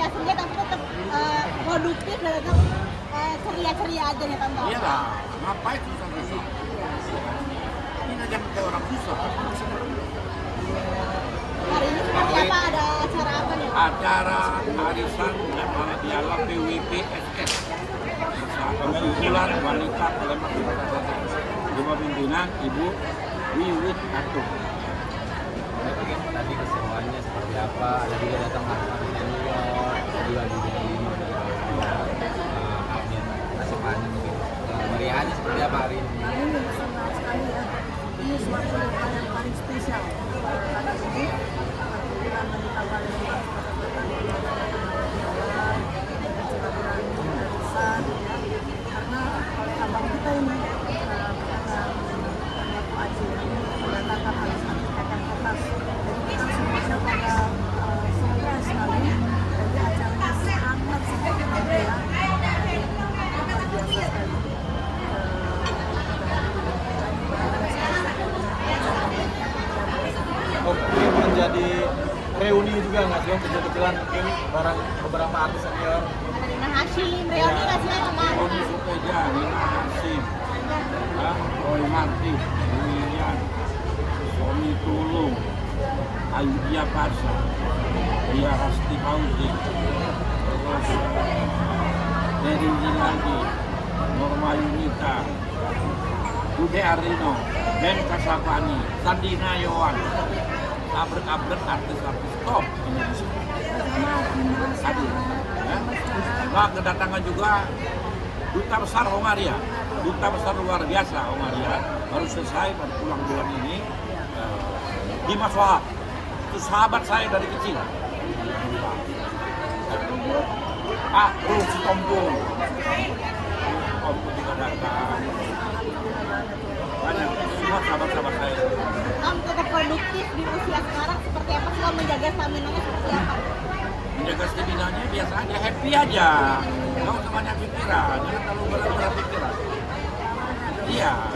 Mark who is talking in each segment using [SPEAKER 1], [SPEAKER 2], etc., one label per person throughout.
[SPEAKER 1] aslinya tapi tetap produktif dan tetap ceria-ceria aja nih Tante.
[SPEAKER 2] Iya lah, ngapain susah-susah? Ini aja kayak orang susah.
[SPEAKER 1] Hari ini seperti apa? Ada acara apa nih?
[SPEAKER 2] Acara arisan piala PWPSS. Kumpulan wanita Palembang Kota Selatan. Cuma pimpinan Ibu Wiwit Atuk.
[SPEAKER 3] Tadi keseruannya seperti apa? Ada juga datang artis senior, juga di kalian kasih panen mungkin. Meriahnya seperti apa hari ini?
[SPEAKER 4] Hari ini senang sekali ya. Ini suatu yang paling spesial. Karena ini kebetulan wanita Palembang karena oleh abang kita ini Pak Aji mengatakan harus meningkatkan kertas. Jadi kita semuanya pada semoga sekali. Jadi acaranya sangat meriah. Luar biasa sekali.
[SPEAKER 3] Oh, ini menjadi reuni juga nggak sih? Kecil-kecilan mungkin bareng beberapa artis senior.
[SPEAKER 1] Rina Hashim, Reoni nggak sih kemarin?
[SPEAKER 2] Roni Suteja, Nina Hasim, Roy Martin, Lilian, Sony Tulung, Ayudhya Pasha, Dia Rasti Pauzi, terus Dery Zilagi, Norma Yunita, Bude Arino, Ben Kasapani, Sandina Yohan, abrek-abrek artis-artis top Indonesia. Hadir. Ya. Nah, kedatangan juga Duta Besar Hongaria, Duta Besar luar biasa Hongaria, baru selesai pada pulang bulan ini. Dimas Wahab, itu sahabat saya dari kecil. Rusi Tompul, juga datang. Banyak, semua sahabat-sahabat saya.
[SPEAKER 1] Om tetap produktif di usia sekarang seperti apa sih? Om menjaga stamina-nya seperti apa?
[SPEAKER 2] Menjaga stamina-nya biasa aja, happy aja. Nggak usah banyak pikiran, jangan terlalu berat pikiran. Iya,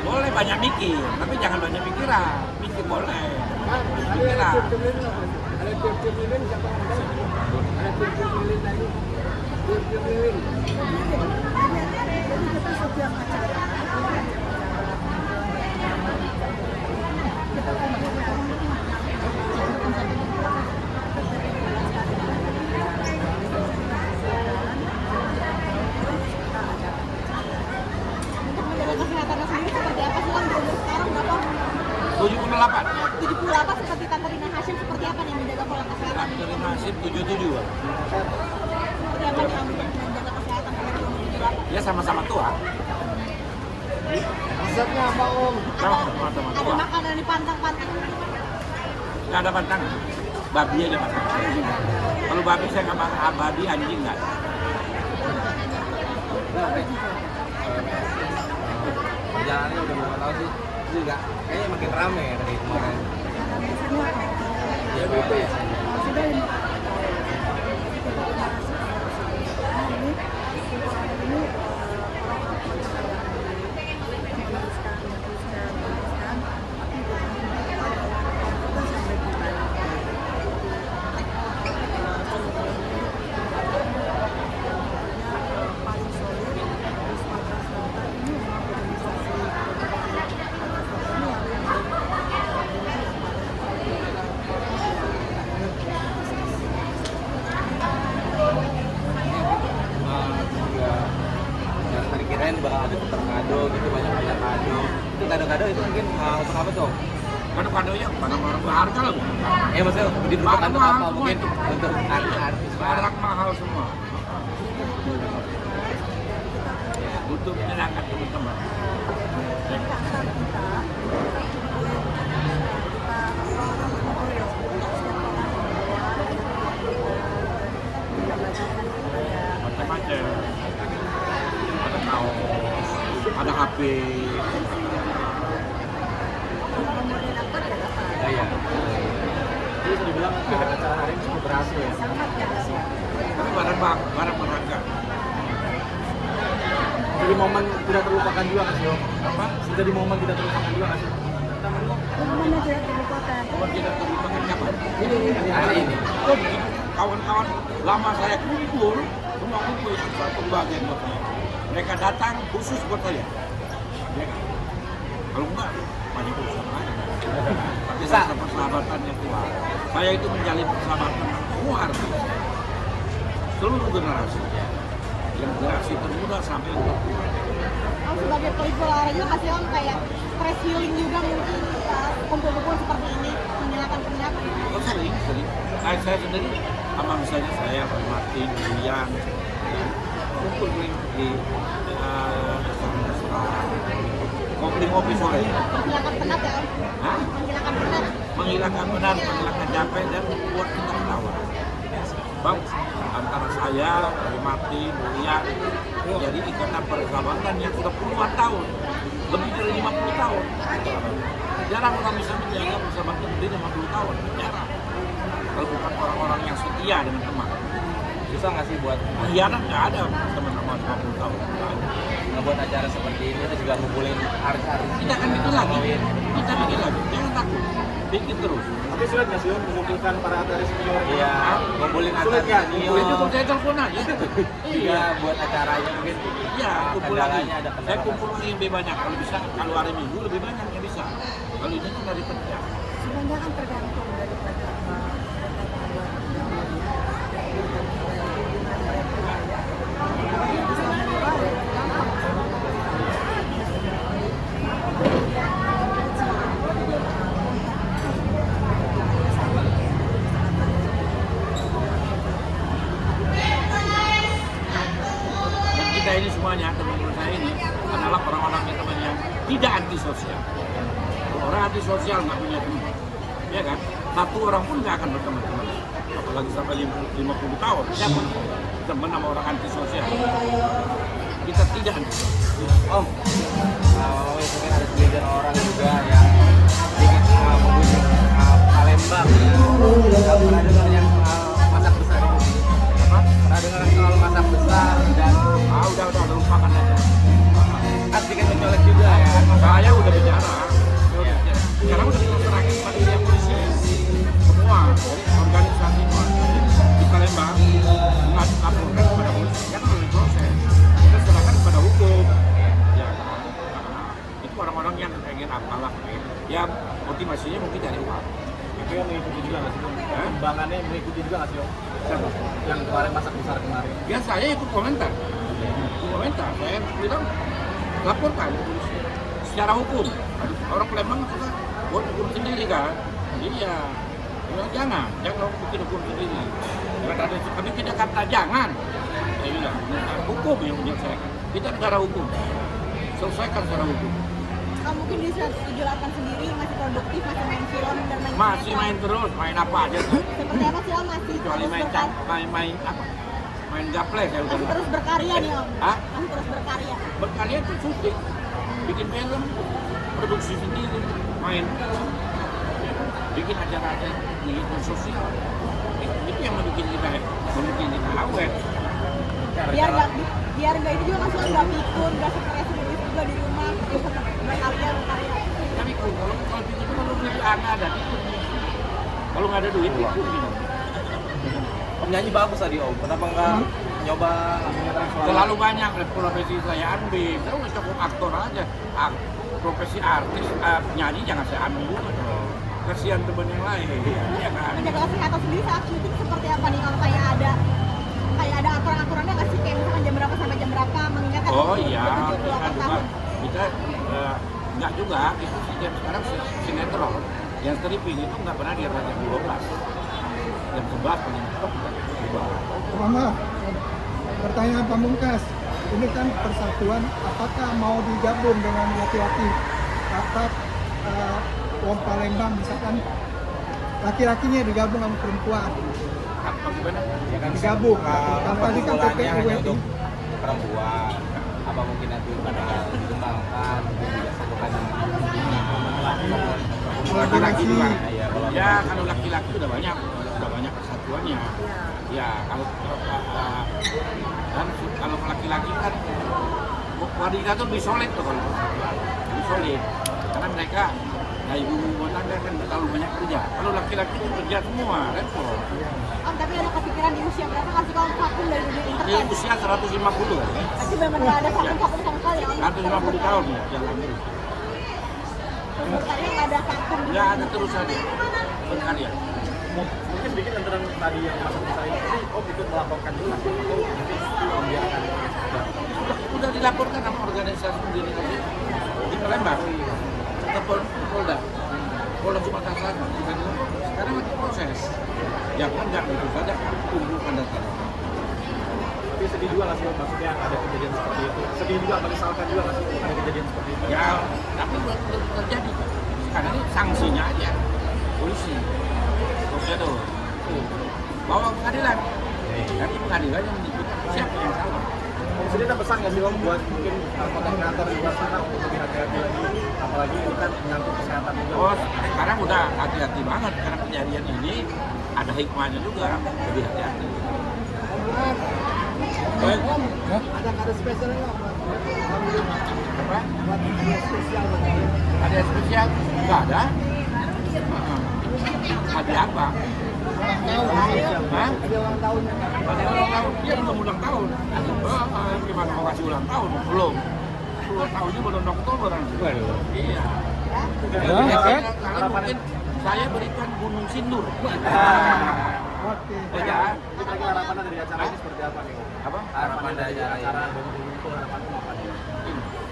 [SPEAKER 2] boleh banyak mikir, tapi jangan banyak pikiran. Mikir boleh, pikiran.
[SPEAKER 4] Jadi kita setiap acara kita
[SPEAKER 1] Untuk menjaga kesehatannya sendiri seperti apa sih? Om umur sekarang berapa?
[SPEAKER 2] 78.
[SPEAKER 1] 78 seperti Tante Rina Hashim seperti apa nih menjaga pola kesehatan?
[SPEAKER 2] Dari nasib 77.
[SPEAKER 1] Seperti apa nih Om menjaga kesehatan seperti umur 78?
[SPEAKER 2] Ya sama-sama tua.
[SPEAKER 3] Resepnya apa Om?
[SPEAKER 2] Sama-sama
[SPEAKER 1] Ada
[SPEAKER 2] tua.
[SPEAKER 1] makanan di pantang-pantang?
[SPEAKER 2] Nggak ada pantangan. Babi aja pantangan. Kalau babi saya nggak makan, babi anjing nggak.
[SPEAKER 3] Perjalanannya udah berapa tahun sih? Itu juga kayaknya makin rame ya dari kemarin. Ya begitu ya.
[SPEAKER 4] sudah ini
[SPEAKER 3] Tadi kirain bakal ada tukar kado gitu, banyak kado. Itu kado-kado itu mungkin untuk apa tuh?
[SPEAKER 2] Karena kadonya barang-barang berharga loh.
[SPEAKER 3] Ya maksudnya diperuntukkan untuk apa? Mungkin untuk artis-artis.
[SPEAKER 2] Barang mahal semua. Untuk menyenangkan teman-teman. Macam-macam. Ada kaos, ada HP.
[SPEAKER 3] Ya. Jadi bisa dibilang acara hari ini cukup berhasil ya.
[SPEAKER 2] Tapi barang berharga.
[SPEAKER 3] Jadi momen tidak terlupakan juga nggak sih Om?
[SPEAKER 2] Apa?
[SPEAKER 3] Jadi momen tidak terlupakan juga nggak sih?
[SPEAKER 4] Momen tidak terlupakan.
[SPEAKER 2] Kalau tidak terlupakan kapan?
[SPEAKER 3] Ini hari ini.
[SPEAKER 2] kawan-kawan lama saya kumpul, semua kumpul itu satu bagian buat saya. Mereka datang khusus buat saya. Ya kan? Kalau enggak, banyak urusan lain. Tapi rasa persahabatan yang kuat. Saya itu menjalin persahabatan semua artis. Seluruh generasi. Yang generasi termuda sampai yang tertua.
[SPEAKER 1] Sebagai pelipur olahraga kasih om kayak stress healing juga mungkin kumpul-kumpul seperti ini menghilangkan penat.
[SPEAKER 2] Oh sering. Saya sendiri, sama misalnya saya, Pak Martin, Julian, kumpul di ngopi sore.
[SPEAKER 1] Menghilangkan penat ya om?
[SPEAKER 2] Hah?
[SPEAKER 1] Menghilangkan penat.
[SPEAKER 2] Menghilangkan penat, menghilangkan capek dan membuat kita ketawa. Bang, antara saya, Pak Martin, Julian, jadi ikatan persahabatan yang sudah puluhan tahun, lebih dari 50 tahun. Jarang orang bisa menjaga persahabatan lebih dari 50 tahun, jarang. Kalau bukan orang-orang yang setia dengan teman.
[SPEAKER 3] Susah nggak sih buat
[SPEAKER 2] Pengkhianat nggak ada teman-teman 50 tahun. Nggak ada.
[SPEAKER 3] ngebuat acara seperti ini terus juga ngumpulin artis-artis?
[SPEAKER 2] Kita akan bikin lagi, jangan takut, bikin terus.
[SPEAKER 5] Tapi sulit nggak sih Om mengumpulkan para artis senior?
[SPEAKER 3] Iya, ngumpulin
[SPEAKER 5] Sulit
[SPEAKER 3] artis
[SPEAKER 5] nggak?
[SPEAKER 2] Boleh cukup saya telepon aja.
[SPEAKER 3] Iya, buat acaranya mungkin.
[SPEAKER 2] Iya, kumpul lagi.
[SPEAKER 3] Kendalanya ada
[SPEAKER 2] Saya
[SPEAKER 3] kendala.
[SPEAKER 2] kumpul lagi yang lebih banyak. Kalau bisa, kalau hari Minggu lebih banyak yang bisa. Kalau ini kan dari kerja.
[SPEAKER 4] Sebenarnya kan tergantung daripada
[SPEAKER 2] Dan kita ini semuanya, teman-teman saya ini adalah orang-orang yang tidak antisosial. Orang antisosial nggak punya teman, ya kan? Satu orang pun nggak akan berteman-teman. Apalagi sampai 50 tahun, siapa teman sama orang antisosial? Kita tidak antisosial.
[SPEAKER 3] Om, mungkin ada sebagian orang juga yang sedikit mengusik Palembang ya. Kamu pernah dengar yang masak besar itu? Apa? Pernah dengar soal masak besar dan
[SPEAKER 2] Udah lupakan aja.
[SPEAKER 3] kan sedikit mencolek juga ya.
[SPEAKER 2] Saya udah bicara. Sekarang udah diserahkan kepada pihak polisi. Semua dari organisasi di Palembang melaporkan kepada polisi. Kan harus diproses. Kita serahkan kepada hukum. Ya, itu orang-orang yang pengen apalah. Ya motivasinya mungkin dari uang.
[SPEAKER 5] Itu yang mengikuti juga nggak sih Om? Kembangannya mengikuti juga nggak sih Om?
[SPEAKER 2] Siapa?
[SPEAKER 5] Yang kemarin masak besar kemarin.
[SPEAKER 2] Ya saya ikut komentar. Saya bilang laporkan secara hukum. Orang Palembang suka buat hukum sendiri kan. Jadi ya jangan bikin hukum sendiri. Kami tidak kata jangan. Saya bilang hukum yang menyelesaikan. Kita negara hukum. Selesaikan secara hukum.
[SPEAKER 1] Kamu mungkin di 78 sendiri masih produktif, masih main film dan main
[SPEAKER 2] Masih
[SPEAKER 1] sinetron.
[SPEAKER 2] main terus, main apa aja tuh.
[SPEAKER 1] Seperti apa sih om masih
[SPEAKER 2] Kecuali
[SPEAKER 1] terus
[SPEAKER 2] main apa? Main gaple saya udah.
[SPEAKER 1] masih terus berkarya nih om?
[SPEAKER 2] Hah?
[SPEAKER 1] Masih terus berkarya.
[SPEAKER 2] Berkarya itu syuting, bikin film, produksi sendiri, main, bikin acara-acara di sosial. Itu yang membuat kita awet.
[SPEAKER 1] Biar nggak itu juga masih nggak pikun, nggak stres juga di rumah, berkarya.
[SPEAKER 2] Tapi kalau pikun itu kalau beli ada pikun. Kalau nggak ada duit pikun gitu.
[SPEAKER 3] Om nyanyi bagus tadi Om, kenapa nggak nyoba
[SPEAKER 2] Terlalu banyak profesi saya ambil, terus cukup aktor aja. Profesi artis, nyanyi jangan saya ambil juga dong. Kasihan teman yang lain, ya kan?
[SPEAKER 1] Menjaga kesehatan sendiri saat syuting seperti apa nih kalau kayak ada aturan-aturannya nggak sih kayak misalkan jam berapa sampai jam berapa mengingatkan
[SPEAKER 2] Oh iya,
[SPEAKER 1] 78
[SPEAKER 2] kita juga,
[SPEAKER 1] tahun.
[SPEAKER 2] nggak juga, itu sejak sekarang sinetron yang stripping itu nggak pernah di atas jam 12. Jam 11 paling top udah berubah.
[SPEAKER 6] Mama, pertanyaan pamungkas. Ini kan persatuan, apakah mau digabung dengan laki-laki? Atau Wong Palembang misalkan laki-lakinya digabung sama perempuan?
[SPEAKER 2] Apa gimana?
[SPEAKER 3] ya kan
[SPEAKER 6] Digabung.
[SPEAKER 3] kalau
[SPEAKER 6] Tadi kan
[SPEAKER 3] perkumpulannya hanya
[SPEAKER 6] PPUWI.
[SPEAKER 3] untuk perempuan, apa mungkin nanti pada dikembangkan mungkin juga satukan
[SPEAKER 2] Laki-laki juga.
[SPEAKER 3] ya kalau
[SPEAKER 2] Ya kalau laki-laki udah banyak persatuannya. Ya kalau dan kalau laki-laki kan wanita tuh lebih solid tuh kalau persatuan, lebih solid karena mereka Nah, ibu rumah tangga kan terlalu banyak kerja. Kalau laki-laki itu kerja semua, repot.
[SPEAKER 1] Om, tapi ada kepikiran di usia berapa ngasih kamu vakum dari dunia
[SPEAKER 2] Di
[SPEAKER 1] entertain?
[SPEAKER 2] usia 150 kan?
[SPEAKER 1] Tapi memang nggak ada vakum-vakum sama sekali ya, Om?
[SPEAKER 2] 150 tahun ya, jangan terus.
[SPEAKER 1] Terus tadi nggak ada vakum.
[SPEAKER 2] Ya ada terus aja berkarya.
[SPEAKER 5] Mungkin bikin antara tadi yang masak besar ini, tapi Om ikut melaporkan juga atau mungkin membiarkan
[SPEAKER 2] Udah dilaporkan sama organisasi sendiri tadi di Palembang ke Polda Sumatera Selatan. Sekarang lagi proses. Ya kan nggak gitu saja tunggu data.
[SPEAKER 5] tapi sedih juga nggak sih Om, maksudnya ada kejadian seperti itu. Sedih juga, menyesalkan juga nggak sih ada kejadian seperti itu.
[SPEAKER 2] Ya tapi belum terjadi. Karena ini sanksinya aja polisi. Prosedur. Bawa ke pengadilan. Nanti pengadilan yang menentukan siapa yang salah.
[SPEAKER 5] Jadi ada pesan nggak sih Om buat mungkin konten kreator di luar sana untuk lebih hati-hati lagi, apalagi ini kan menyangkut kesehatan juga.
[SPEAKER 2] Oh, sekarang udah hati-hati banget karena kejadian ini ada hikmahnya juga, lebih hati-hati. Baik.
[SPEAKER 6] Ada kado spesial nggak?
[SPEAKER 2] Apa?
[SPEAKER 6] Ada spesial
[SPEAKER 2] Ada spesial? Nggak ada. Ada apa? Hah?
[SPEAKER 6] Ada ulang tahun.
[SPEAKER 2] Ada ulang tahun? Dia belum ulang tahun. Gimana mau kasih ulang tahun? Belum. Ulang tahunnya bulan Oktober. Iya. Kalau mungkin saya berikan Gunung Sindur.
[SPEAKER 6] Oke.
[SPEAKER 2] Ya.
[SPEAKER 5] Kira-kira harapannya dari acara ini seperti apa nih Om?
[SPEAKER 2] Apa?
[SPEAKER 5] Harapan dari acara Gunung itu harapannya apa nih?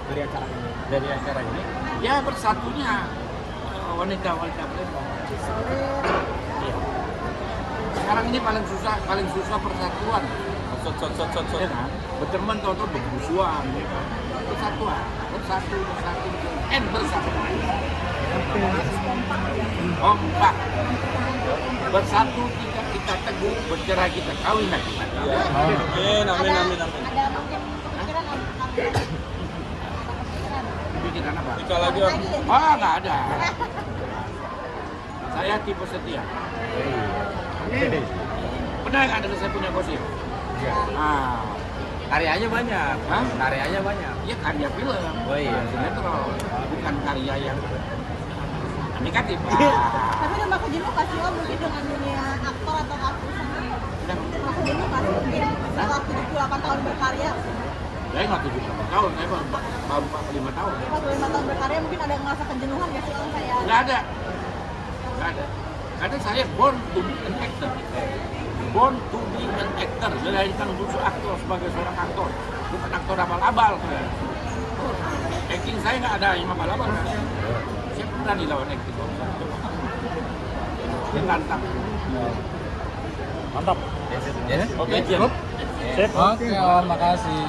[SPEAKER 5] Dari acara ini.
[SPEAKER 2] Dari acara ini? Ya bersatunya wanita-wanita Palembang. Iya. Sekarang ini paling susah persatuan. Ya kan? Berteman atau bermusuhan. Ya kan? Persatuan. Bersatu. Bersatu. Kompak. Bersatu kita teguh, bercerai kita kawin lagi.
[SPEAKER 5] Amin.
[SPEAKER 1] Ada mungkin kepikiran Om?
[SPEAKER 2] Pikiran apa?
[SPEAKER 5] Nikah lagi Om.
[SPEAKER 2] Oh, nggak ada. Saya tipe setia. Pernah nggak ada saya punya gosip? Ah,
[SPEAKER 3] Karyanya banyak.
[SPEAKER 2] Hah?
[SPEAKER 3] Karyanya banyak.
[SPEAKER 2] iya karya film.
[SPEAKER 3] Oh iya.
[SPEAKER 2] Sinetron, bukan karya yang negatif.
[SPEAKER 1] Tapi udah makin jenuh nggak sih Om mungkin dengan dunia aktor atau aktris?
[SPEAKER 2] Udah,
[SPEAKER 1] Makin jenuh nggak sih mungkin setelah 78 tahun berkarya?
[SPEAKER 2] saya nggak 78 tahun, saya baru 45 tahun.
[SPEAKER 1] 45 tahun berkarya mungkin ada ngerasa kejenuhan nggak sih Om kayak?
[SPEAKER 2] Nggak ada. Karena saya born to be an actor. Born to be an actor. Dilahirkan untuk aktor sebagai seorang aktor, bukan aktor abal-abal. Acting saya nggak ada yang abal-abal. Siapa berani lawan acting? Dia lantang.
[SPEAKER 5] Mantap.
[SPEAKER 3] Yes.
[SPEAKER 2] Oke,
[SPEAKER 5] Sip.
[SPEAKER 3] Oke, makasih.